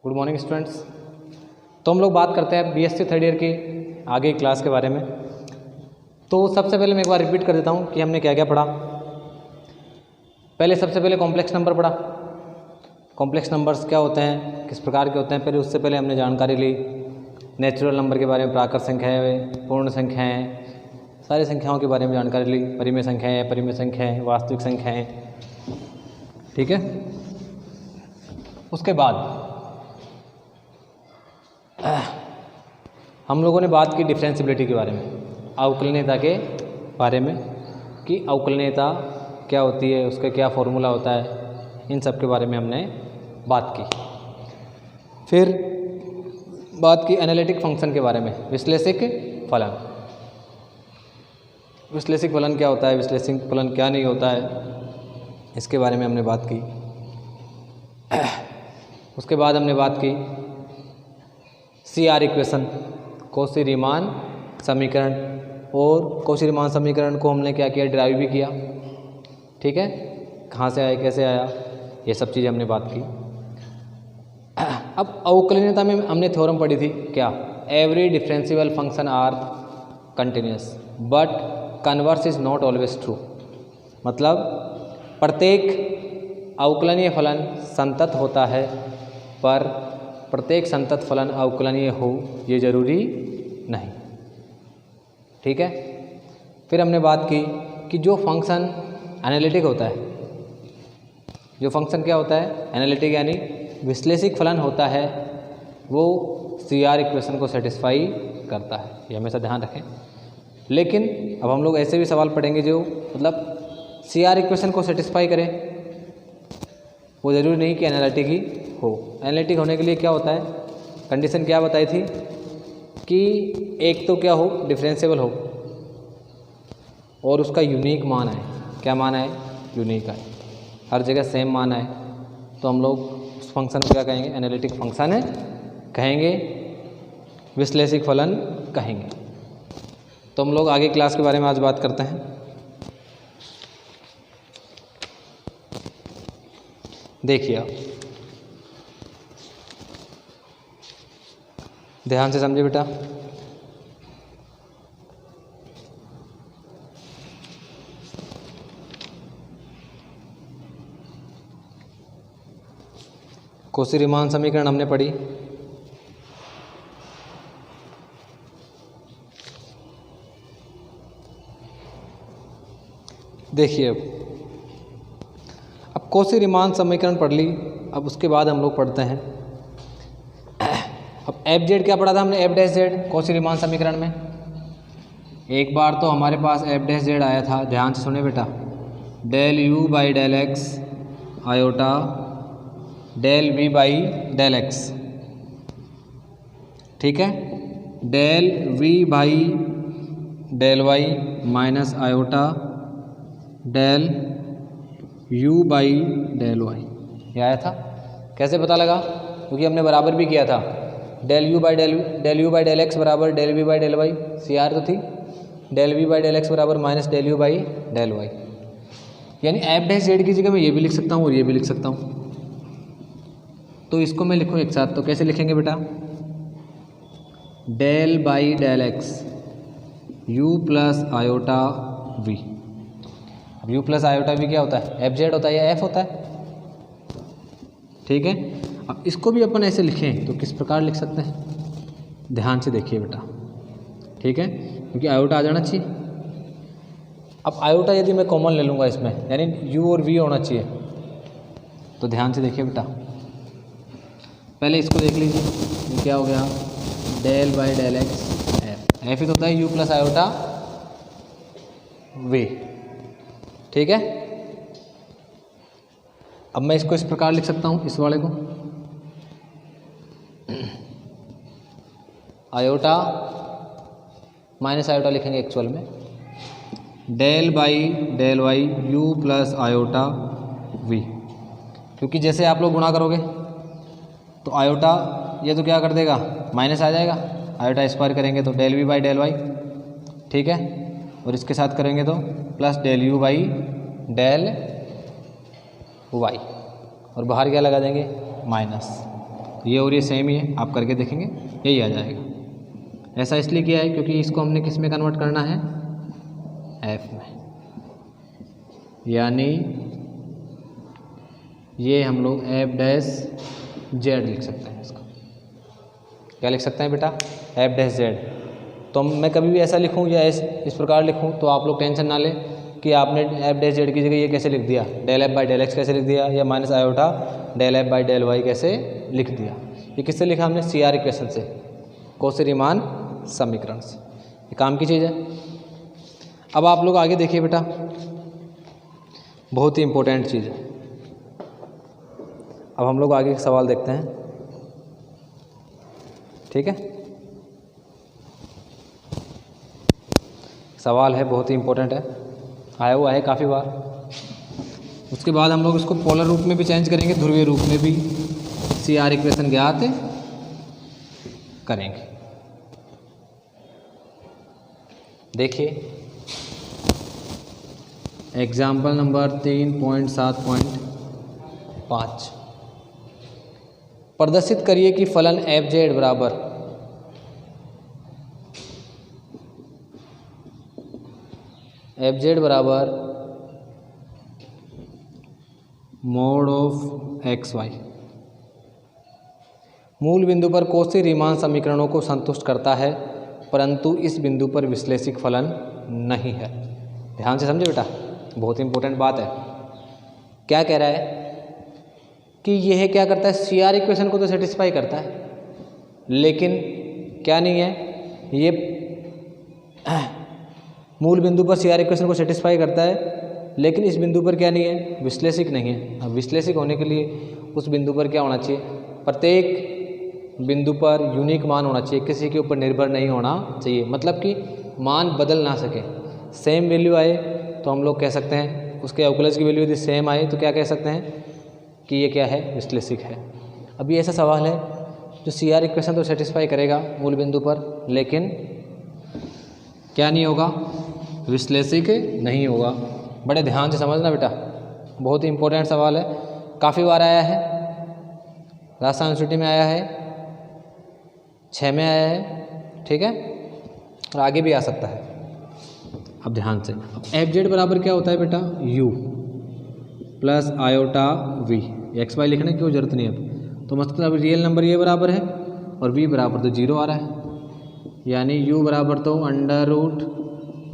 Good morning students. तो हम लोग बात करते हैं बीएससी थर्ड ईयर की आगे क्लास के बारे में। तो सबसे पहले मैं एक बार रिपीट कर देता हूँ कि हमने क्या क्या पढ़ा। पहले सबसे पहले कॉम्प्लेक्स नंबर पढ़ा। कॉम्प्लेक्स नंबर्स क्या होते हैं, किस प्रकार के होते हैं, पहले उससे पहले हमने जानकारी ली नेचुरल नंबर के बारे में, प्राकृत संख्याएँ, पूर्ण संख्याएँ, सारी संख्याओं के बारे में जानकारी ली, परिमेय संख्याएँ, परिमेय संख्याएँ, वास्तविक संख्याएँ। ठीक है। उसके बाद हम लोगों ने बात की डिफरेंशिएबिलिटी के बारे में, अवकलनीयता के बारे में कि अवकलनीयता क्या होती है, उसका क्या फॉर्मूला होता है, इन सब के बारे में हमने बात की। फिर बात की एनालिटिक फंक्शन के बारे में, विश्लेषिक फलन। विश्लेषिक फलन क्या होता है, विश्लेषिक फलन क्या नहीं होता है, इसके बारे में हमने बात की। उसके बाद हमने बात की CR इक्वेशन, कॉची-रीमान समीकरण, और कॉची-रीमान समीकरण को हमने क्या किया, डिराइव भी किया। ठीक है, कहाँ से आया, कैसे आया, ये सब चीज़ें हमने बात की। अब अवकलनीयता में हमने थ्योरम पढ़ी थी क्या, every differentiable function are continuous but converse is not always true. मतलब प्रत्येक अवकलनीय फलन संतत होता है, पर प्रत्येक संतत फलन अवकलनीय हो ये जरूरी नहीं। ठीक है। फिर हमने बात की कि जो फंक्शन एनालिटिक होता है, जो फंक्शन क्या होता है, एनालिटिक यानी विश्लेषिक फलन होता है, वो CR इक्वेशन को सेटिस्फाई करता है, ये हमेशा ध्यान रखें। लेकिन अब हम लोग ऐसे भी सवाल पढ़ेंगे जो मतलब CR इक्वेशन को सेटिस्फाई करें, वो ज़रूरी नहीं कि एनालिटिक ही हो। एनालिटिक होने के लिए क्या होता है, कंडीशन क्या बताई थी कि एक तो क्या हो, डिफरेंशिएबल हो, और उसका यूनिक मान आए। क्या मान आए, यूनिक आए, हर जगह सेम मान आए, तो हम लोग उस फंक्शन को क्या कहेंगे, एनालिटिक फंक्शन है कहेंगे, विश्लेषिक फलन कहेंगे। तो हम लोग आगे क्लास के बारे में आज बात करते हैं। देखिए आप ध्यान से समझे बेटा। कॉची-रीमान समीकरण हमने पढ़ी। देखिए अब कॉची-रीमान समीकरण पढ़ ली। अब उसके बाद हम लोग पढ़ते हैं, अब FZ क्या पढ़ा था हमने, F' कॉची-रीमान समीकरण में। एक बार तो हमारे पास F' आया था, ध्यान से सुने बेटा, del U by del x iota del V by del x. ठीक है, del V by del y minus iota del U by del y, ये आया था। कैसे पता लगा, क्योंकि हमने बराबर भी किया था, del U by del x बराबर del V by del y, CR तो थी, del V by del x बराबर minus del U by del y. यानी F' की जगह मैं ये भी लिख सकता हूँ और ये भी लिख सकता हूँ। तो इसको मैं लिखूँ एक साथ, तो कैसे लिखेंगे बेटा, del by del x U plus iota V। अब U प्लस आयोटा V क्या होता है, FZ होता है या F होता है। ठीक है, अब इसको भी अपन ऐसे लिखें तो किस प्रकार लिख सकते हैं, ध्यान से देखिए बेटा। ठीक है, क्योंकि आयोटा आ जाना चाहिए। अब आयोटा यदि मैं कॉमन ले लूँगा इसमें, यानी U और V होना चाहिए, तो ध्यान से देखिए बेटा। पहले इसको देख लीजिए, ये क्या हो गया, del by del x f ही तो होता है U प्लस आयोटा V। ठीक है, अब मैं इसको इस प्रकार लिख सकता हूँ, इस वाले को आयोटा माइनस आयोटा लिखेंगे एक्चुअल में, del by del y u plus iota v, क्योंकि जैसे आप लोग गुणा करोगे तो आयोटा ये तो क्या कर देगा, माइनस आ जाएगा, आयोटा स्क्वायर करेंगे तो del v by del y, ठीक है, और इसके साथ करेंगे तो plus del u by del y, और बाहर क्या लगा देंगे, माइनस। ये और ये सेम ही है, आप करके देखेंगे यही आ जाएगा। ऐसा इसलिए किया है क्योंकि इसको हमने किस में कन्वर्ट करना है, एफ में, यानी ये हम लोग एफ डैश जेड लिख सकते हैं। इसको क्या लिख सकते हैं बेटा, एफ डैश जेड। तो मैं कभी भी ऐसा लिखूं या इस प्रकार लिखूं तो आप लोग टेंशन ना लें कि आपने एफ डैश जेड की जगह ये कैसे लिख दिया, del f by del x कैसे लिख दिया, या minus iota del f by del y कैसे लिख दिया। ये किससे लिखा हमने, सी आर इक्वेशन से, कौशी-रीमान समीकरण से। ये काम की चीज़ है। अब आप लोग आगे देखिए बेटा, बहुत ही इंपॉर्टेंट चीज़ है। अब हम लोग आगे एक सवाल देखते हैं, ठीक है। सवाल है बहुत ही इंपॉर्टेंट है, आया हुआ है काफ़ी बार। उसके बाद हम लोग इसको पोलर रूप में भी चेंज करेंगे, ध्रुवीय रूप में भी सी आर इक्वेशन ज्ञात करेंगे। देखिए एग्जाम्पल नंबर 3.7.5, प्रदर्शित करिए कि फलन एफ जेड बराबर मोड ऑफ एक्स वाई मूल बिंदु पर कौशी-रीमान समीकरणों को संतुष्ट करता है, परंतु इस बिंदु पर विश्लेषिक फलन नहीं है। ध्यान से समझे बेटा, बहुत इंपॉर्टेंट बात है। क्या कह रहा है कि यह क्या करता है, सी आर इक्वेशन को तो सेटिस्फाई करता है, लेकिन क्या नहीं है, ये मूल बिंदु पर सी आर इक्वेशन को सेटिस्फाई करता है, लेकिन इस बिंदु पर क्या नहीं है, विश्लेषिक नहीं है। अब विश्लेषिक होने के लिए उस बिंदु पर क्या होना चाहिए, प्रत्येक बिंदु पर यूनिक मान होना चाहिए, किसी के ऊपर निर्भर नहीं होना चाहिए, मतलब कि मान बदल ना सके। सेम वैल्यू आए तो हम लोग कह सकते हैं, उसके अवकलज की वैल्यू यदि सेम आए तो क्या कह सकते हैं कि ये क्या है, विश्लेषिक है। अब ये ऐसा सवाल है जो सी आर इक्वेशन तो सेटिस्फाई करेगा मूल बिंदु पर, लेकिन क्या नहीं होगा, विश्लेषिक नहीं होगा। बड़े ध्यान से समझना बेटा, बहुत ही इंपॉर्टेंट सवाल है, काफ़ी बार आया है, राजस्थान यूनिवर्सिटी में आया है, 6 में आया है, ठीक है, और आगे भी आ सकता है। अब ध्यान से, एफ जेड बराबर क्या होता है बेटा, u plus iota v, x y लिखने की कोई जरूरत नहीं है। तो मतलब रियल नंबर ये बराबर है और वी बराबर तो 0 आ रहा है, यानी यू बराबर तो under root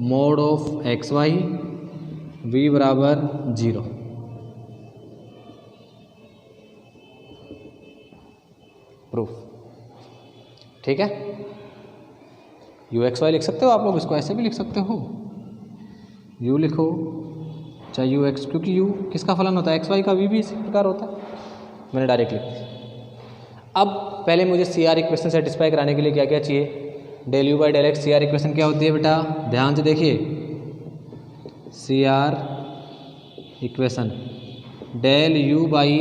mod of x y, v बराबर 0। प्रूफ, ठीक है। यू एक्स वाई लिख सकते हो आप लोग, इसको ऐसे भी लिख सकते हो, यू लिखो चाहे यू एक्स, क्योंकि यू किसका फलन होता है, एक्स वाई का, वी भी इसी प्रकार होता है। मैंने डायरेक्ट लिख दिया। अब पहले मुझे सी आर इक्वेशन सेटिस्फाई कराने के लिए क्या क्या चाहिए, del u by del x. C R equation क्या होती है बेटा, ध्यान से देखिए, C R equation del u by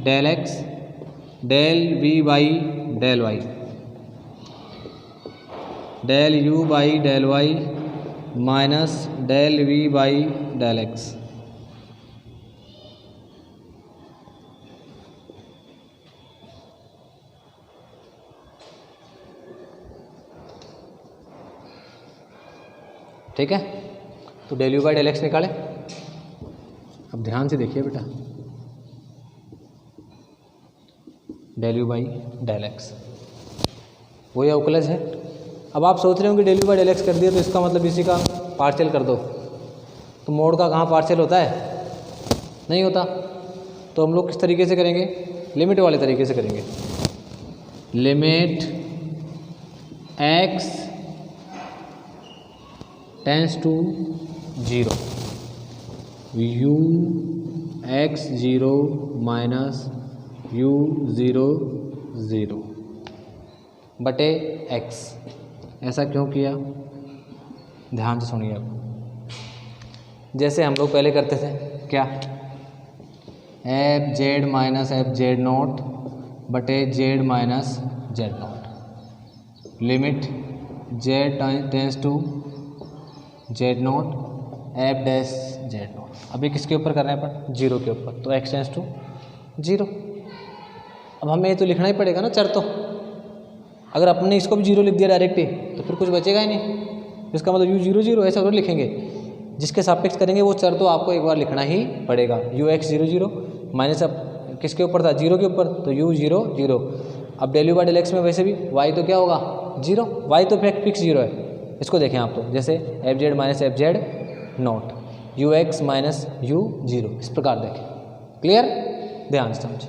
del x del v by del y, del u by del y minus del v by del x. ठीक है, तो del u by del x निकाले। अब ध्यान से देखिए बेटा, del u by del x वही अवकलज है। अब आप सोच रहे हो कि del u by del x कर दिया तो इसका मतलब इसी का पार्शियल कर दो, तो मोड का कहाँ पार्शियल होता है, नहीं होता। तो हम लोग किस तरीके से करेंगे, लिमिट वाले तरीके से करेंगे। Limit x tends to 0, u x 0 minus u 0 0 बटे एक्स। ऐसा क्यों किया, ध्यान से सुनिए। अब जैसे हम लोग पहले करते थे क्या, f z minus f z naught बटे z minus z naught, limit z tends to z naught f dash z naught. अभी किसके ऊपर करना है अपन, जीरो के ऊपर, तो एक्स टेंस टू जीरो। अब हमें ये तो लिखना ही पड़ेगा ना चर, तो अगर अपने इसको भी जीरो लिख दिया डायरेक्ट ही तो फिर कुछ बचेगा ही नहीं, इसका मतलब यू जीरो जीरो ऐसा जरूर लिखेंगे। जिसके सापेक्ष करेंगे वो चर तो आपको एक बार लिखना ही पड़ेगा। U x zero zero minus अब किसके ऊपर था, जीरो के ऊपर, तो यू जीरो जीरो। अब del u by del x में वैसे भी वाई तो क्या होगा, जीरो, वाई तो फिक्स जीरो है। इसको देखें आप, तो जैसे f z minus f z naught u x minus u zero, इस प्रकार देखें। क्लियर, ध्यान से समझें।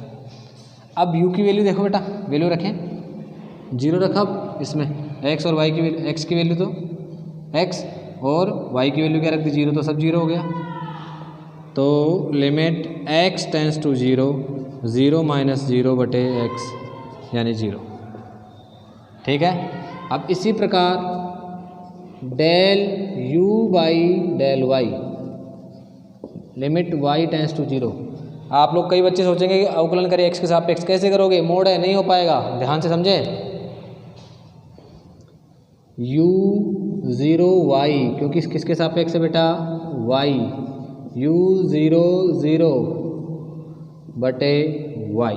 अब यू की वैल्यू देखो बेटा, वैल्यू रखें जीरो रखा इसमें, एक्स और वाई की वैल्यू, एक्स की वैल्यू तो एक्स और वाई की वैल्यू क्या रख दी, जीरो, तो सब जीरो हो गया। तो limit x tends to zero, zero minus zero बटे एक्स यानी ज़ीरो। ठीक है। अब इसी प्रकार del u by del y, limit y tends to zero. आप लोग कई बच्चे सोचेंगे कि अवकलन करें एक्स के सापेक्ष, कैसे करोगे, मोड है, नहीं हो पाएगा। ध्यान से समझे, यू ज़ीरो वाई, क्योंकि किसके सापेक्ष है बेटा, वाई, यू ज़ीरो ज़ीरो बटे वाई।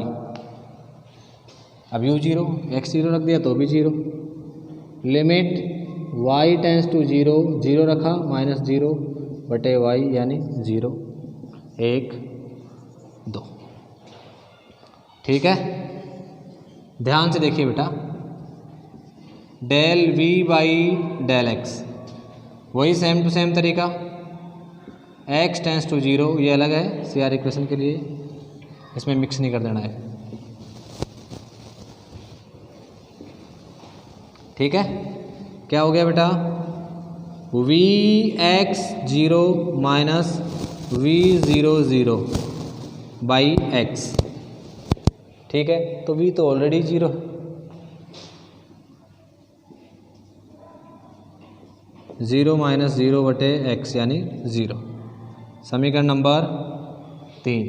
अब यू जीरो, एक्स जीरो रख दिया तो भी zero, limit y tends to zero, zero रखा माइनस जीरो बटे वाई यानी ज़ीरो, एक दो। ठीक है, ध्यान से देखिए बेटा, del v by del x, वही सेम टू सेम तरीका, एक्स टेंस टू जीरो, ये अलग है सी आर इक्वेशन के लिए, इसमें मिक्स नहीं कर देना है। ठीक है, क्या हो गया बेटा, v x zero minus v zero zero by x. ठीक है, तो वी तो already zero, zero minus zero बटे एक्स यानी ज़ीरो। समीकरण number 3,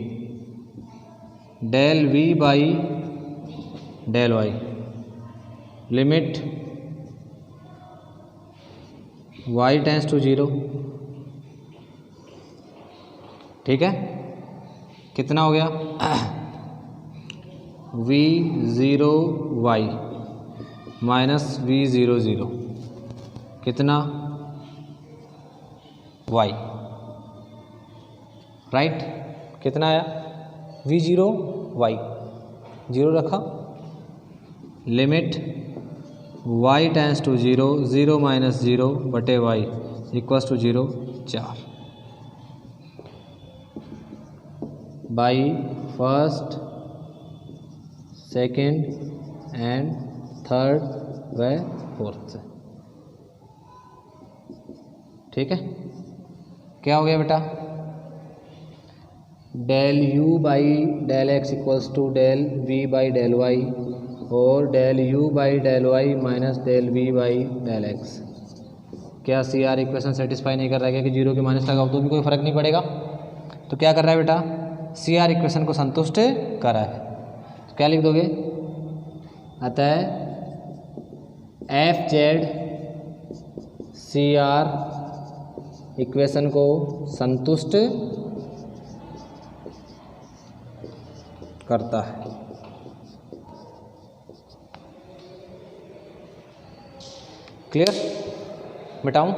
del v by del y, limit y tends to zero. ठीक है, कितना हो गया, v zero y minus v zero zero, कितना, वाई, राइट। कितना आया, वी जीरो वाई, जीरो रखा, limit y tends to zero, zero minus zero बटे y equals to zero, 4 by first second and third व फोर्थ से। ठीक है, क्या हो गया बेटा, del u by del x equals to del v by del y और del u by del y minus del v by del x. क्या सी आर इक्वेशन सेटिस्फाई नहीं कर रहा है, कि जीरो के माइनस लगाओ तो भी कोई फर्क नहीं पड़ेगा। तो क्या कर रहा है बेटा, सी आर इक्वेशन को संतुष्ट कर रहा है। तो क्या लिख दोगे, अतः f z C R equation को संतुष्ट करता है। क्लियर, मिटाऊं, अब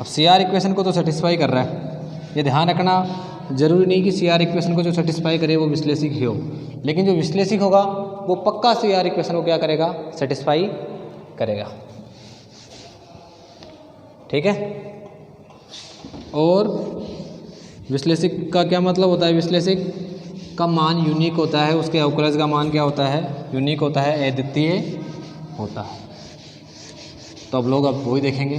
सी आर इक्वेशन को तो सेटिस्फाई कर रहा है, ये ध्यान रखना। जरूरी नहीं कि सी आर इक्वेशन को जो सेटिस्फाई करे वो विश्लेषिक ही हो, लेकिन जो विश्लेषिक होगा वो पक्का सी आर इक्वेशन को क्या करेगा, सेटिस्फाई करेगा। ठीक है, और विश्लेषिक का क्या मतलब होता है, विश्लेषिक का मान यूनिक होता है, उसके अवकलज का मान क्या होता है, यूनिक होता है, अद्वितीय होता है। तो अब लोग अब वही देखेंगे,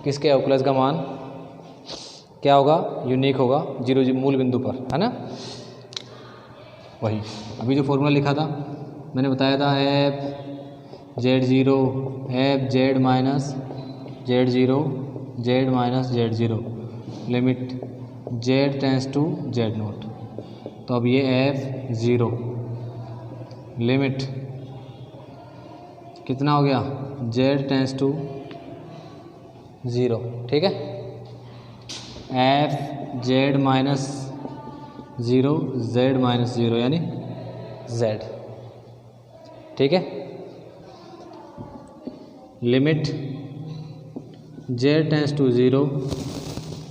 किसके अवकलज का मान क्या होगा, यूनिक होगा, जीरो मूल बिंदु पर, है ना। वही अभी जो फॉर्मूला लिखा था मैंने बताया था f(z0) f(z minus z0) limit z tends to z0। तो अब ये f(0) लिमिट कितना हो गया z टेंस टू 0, ठीक है। f(z माइनस 0) z माइनस 0 यानी z, ठीक है। लिमिट z टेंस टू 0,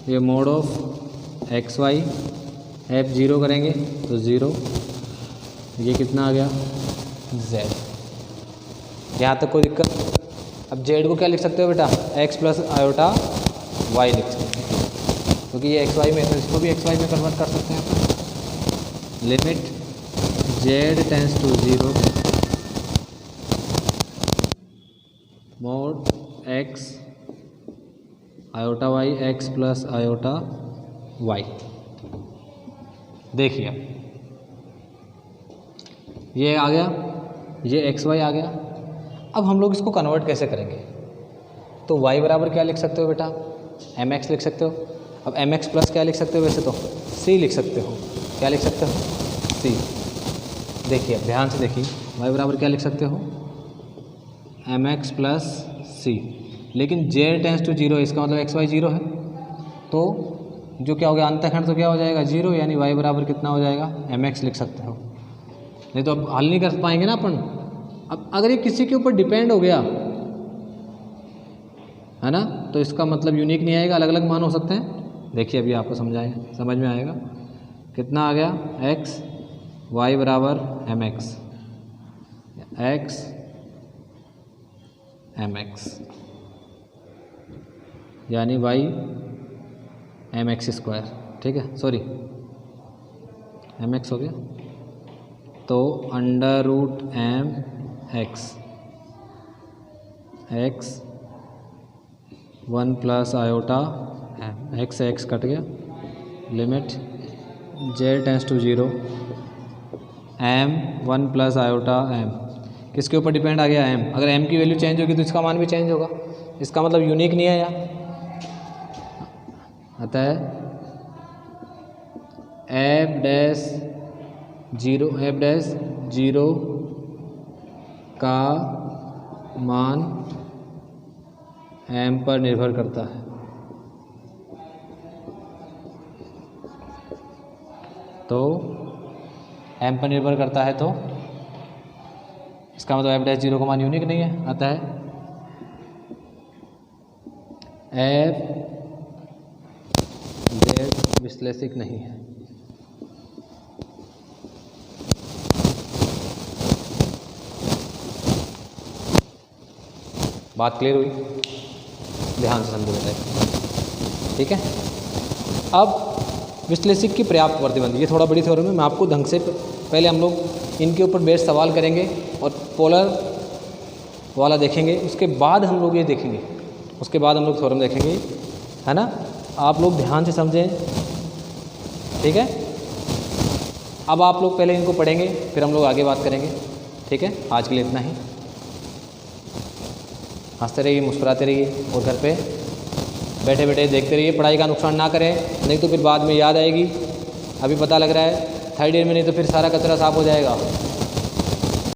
ये मोड ऑफ xy f(0) करेंगे तो 0, ये कितना आ गया z। यहाँ तक कोई दिक्कत? अब z को क्या लिख सकते हो बेटा, x प्लस आयोटा y लिख सकते हैं, क्योंकि ये xy में, इसको भी xy में कन्वर्ट कर सकते हैं। Limit z tends to 0 mod x iota y x plus iota y। देखिए ये आ गया, ये xy आ गया। अब हम लोग इसको कन्वर्ट कैसे करेंगे? तो y बराबर क्या लिख सकते हो बेटा, mx लिख सकते हो। अब mx प्लस क्या लिख सकते हो, वैसे तो c लिख सकते हो। क्या लिख सकते हो, c। देखिए ध्यान से देखिए, y बराबर क्या लिख सकते हो, mx प्लस c। लेकिन z टेंस टू 0, इसका मतलब xy 0 है, तो जो क्या हो गया अंतःखंड, तो क्या हो जाएगा 0, यानी y बराबर कितना हो जाएगा mx लिख सकते हो। नहीं तो अब हल नहीं कर पाएंगे ना अपन। अब अगर ये किसी के ऊपर डिपेंड हो गया है ना, तो इसका मतलब यूनिक नहीं आएगा, अलग अलग मान हो सकते हैं। देखिए अभी आपको समझ में आएगा। कितना आ गया x y बराबर mx, x mx यानी y mx स्क्वायर, ठीक है, सॉरी mx हो गया, तो under root m x 1 plus iota x cut गया। Limit z tends to 0 m 1 plus iota m, किसके ऊपर डिपेंड आ गया m। अगर m की वैल्यू चेंज होगी तो इसका मान भी चेंज होगा, इसका मतलब यूनिक नहीं है यार। अतः f डैश 0 का मान m पर निर्भर करता है। तो m पर निर्भर करता है, तो इसका मतलब f डैश 0 का मान यूनिक नहीं है। अतः f z विश्लेषिक नहीं है। बात क्लियर हुई? ध्यान से समझो बेटा, ठीक है। अब विश्लेषिक की पर्याप्त प्रतिबंध, ये थोड़ा बड़ी थ्योरम है, मैं आपको ढंग से पहले हम लोग इनके ऊपर बेस्ड सवाल करेंगे और पोलर वाला देखेंगे, उसके बाद हम लोग ये देखेंगे, उसके बाद हम लोग थ्योरम देखेंगे, है ना। आप लोग ध्यान से समझें, ठीक है। अब आप लोग पहले इनको पढ़ेंगे, फिर हम लोग आगे बात करेंगे, ठीक है। आज के लिए इतना ही। हंसते रहिए, मुस्कुराते रहिए और घर पे बैठे बैठे देखते रहिए। पढ़ाई का नुकसान ना करें, नहीं तो फिर बाद में याद आएगी। अभी पता लग रहा है थर्ड ईयर में, नहीं तो फिर सारा कचरा साफ हो जाएगा।